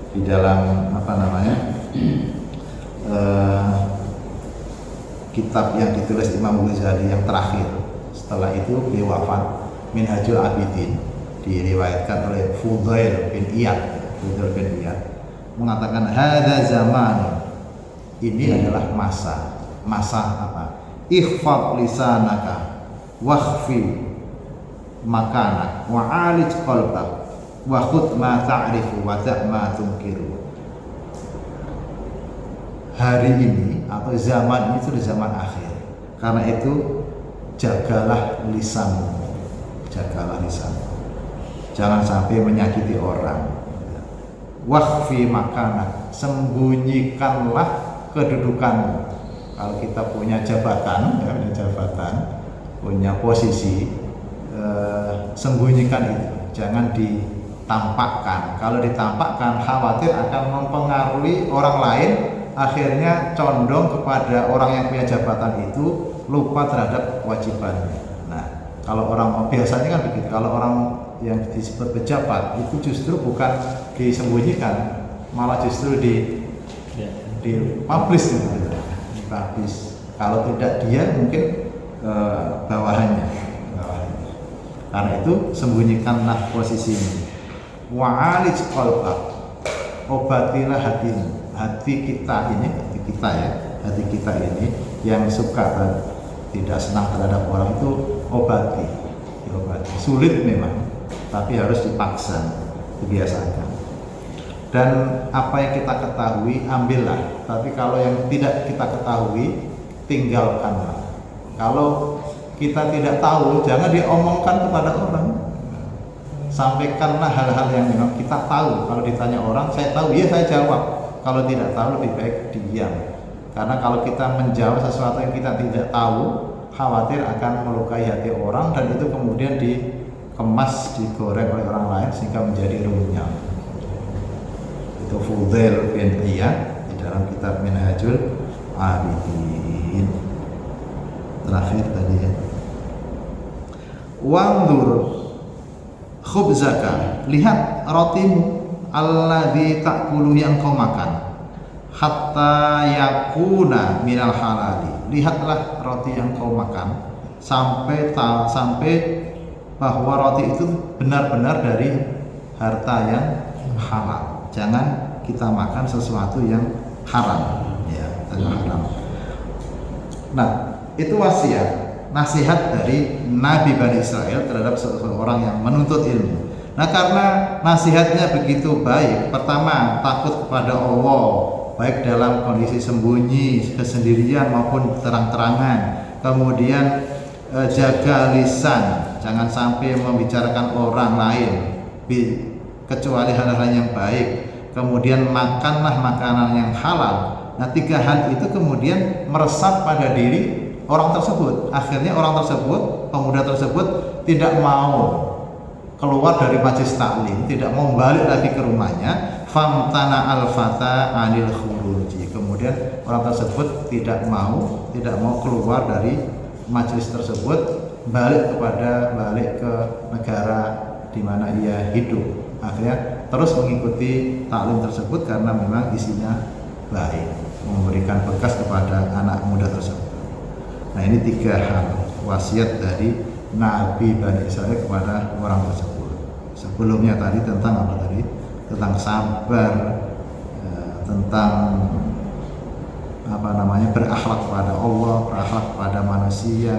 di dalam apa namanya kitab yang ditulis Imam Ghazali yang terakhir. Setelah itu beliau wafat, Minhajul Abidin, diriwayatkan oleh Fudail bin Iyad mengatakan hadza zaman, ini adalah masa apa? Ikhfad lisanaka wakhfi makanak wa alij qalbak wa khudh ma ta'rifu wa da' ma tunkiru. Hari ini atau zaman ini itu zaman akhir. Karena itu jagalah lisanmu. Jangan sampai menyakiti orang. Wakhfi makanak, sembunyikanlah kedudukanmu. Kalau kita punya jabatan, punya posisi, sembunyikan itu, jangan ditampakkan. Kalau ditampakkan, khawatir akan mempengaruhi orang lain, akhirnya condong kepada orang yang punya jabatan itu lupa terhadap kewajibannya. Nah, kalau orang biasanya kan begitu, kalau orang yang disebut pejabat itu justru bukan disembunyikan, malah justru di publish gitu. Habis. Kalau tidak dia mungkin bawahannya. Karena itu sembunyikanlah posisimu. Wa'alij qalbak, obatilah hatimu. Hati kita ini yang suka tidak senang terhadap orang itu obati. Sulit memang, tapi harus dipaksa, dibiasakan. Dan apa yang kita ketahui ambillah, tapi kalau yang tidak kita ketahui tinggalkanlah. Kalau kita tidak tahu jangan diomongkan kepada orang. Sampaikanlah hal-hal yang memang kita tahu. Kalau ditanya orang, saya tahu, ya saya jawab. Kalau tidak tahu lebih baik diam. Karena kalau kita menjawab sesuatu yang kita tidak tahu, khawatir akan melukai hati orang, dan itu kemudian dikemas, digoreng oleh orang lain sehingga menjadi runyam. Itu Fudail bin Iyad di dalam kitab Minhajul Abidin. Terakhir tadi ya. Wandur khubzaka, lihat rotimu alladzi ta'kulu yang kau makan, hatta yakuna minal halali. Lihatlah roti yang kau makan sampai bahwa roti itu benar-benar dari harta yang halal. Jangan kita makan sesuatu yang haram, ya, haram. Nah, itu nasihat dari Nabi Bani Israel terhadap seseorang yang menuntut ilmu. Nah, karena nasihatnya begitu baik, pertama takut kepada Allah, baik dalam kondisi sembunyi, kesendirian maupun terang-terangan. Kemudian jaga lisan, jangan sampai membicarakan orang lain kecuali hal-hal yang baik. Kemudian makanlah makanan yang halal. Nah, 3 hal itu kemudian meresap pada diri orang tersebut. Akhirnya orang tersebut, pemuda tersebut tidak mau keluar dari majlis taklim, tidak mau balik lagi ke rumahnya. Famtana al-fata anil khuruji. Kemudian orang tersebut tidak mau keluar dari majlis tersebut, balik ke negara di mana ia hidup. Akhirnya terus mengikuti taklim tersebut karena memang isinya baik, memberikan bekas kepada anak muda tersebut. Nah, ini 3 hal wasiat dari Nabi Bani Israel kepada orang tersebut. Sebelumnya tadi tentang apa tadi? Tentang sabar, tentang berakhlak kepada Allah, berakhlak kepada manusia.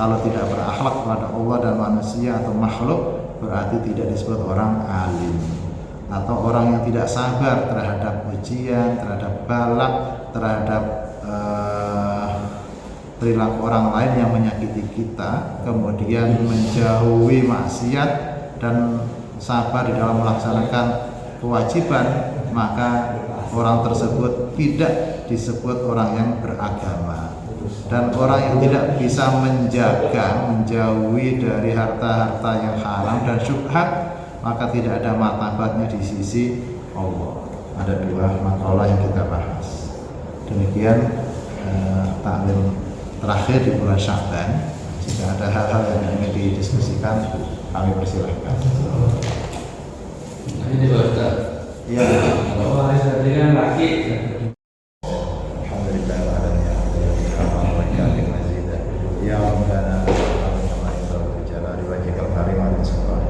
Kalau tidak berakhlak kepada Allah dan manusia atau makhluk, berarti tidak disebut orang alim. Atau orang yang tidak sabar terhadap ujian, terhadap balak, terhadap perilaku orang lain yang menyakiti kita, kemudian menjauhi maksiat dan sabar di dalam melaksanakan kewajiban, maka orang tersebut tidak disebut orang yang beragama. Dan orang yang tidak bisa menjauhi dari harta-harta yang haram dan syubhat, maka tidak ada martabatnya di sisi Allah. Ada dua makalah yang kita bahas. Demikian taklim terakhir di bulan Sya'ban. Jika ada hal-hal yang ingin didiskusikan, kami persilahkan. Ini Pak Ustaz. Ya. Kalau hari tadi kan laki. Alhamdulillah adanya ya Rabbana kama yasau jalali wajhikal karim wa sallallahu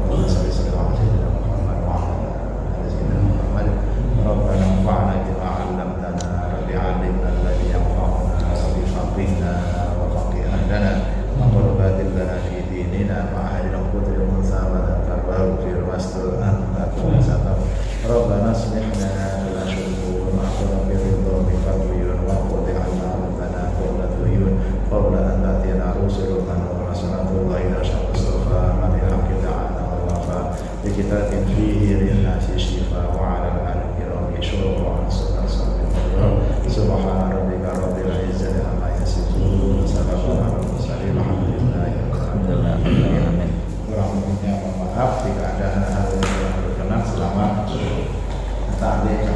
Rabbana anfa'na bima 'allamtana rabbi 'allimna alladhi yanfa'una rabbi faqihna wa faqih ahlana wa qurbatil lana fi dinina ma ahlina qudri unsa wa tabarru fi wastur anta kunsatam Rabbana aslihna lana syukur wa akhirna bi ridha bi fadliyun wa qudi 'anna rabbana qawlatu yun qabla an ta'tiyana rusuluna wa rasulullah ila syamsufa mati haqqi ta'ala wa wafa bi kitabin fihi rinasi shifa wa 'ala al-kirami syurwa subhana rabbika rabbil izzati amma yasifun salamun 'alal mursalin walhamdulillahi rabbil alamin. Kurang-kurangnya mohon maaf jika ada hal-hal yang berkenan selama taklim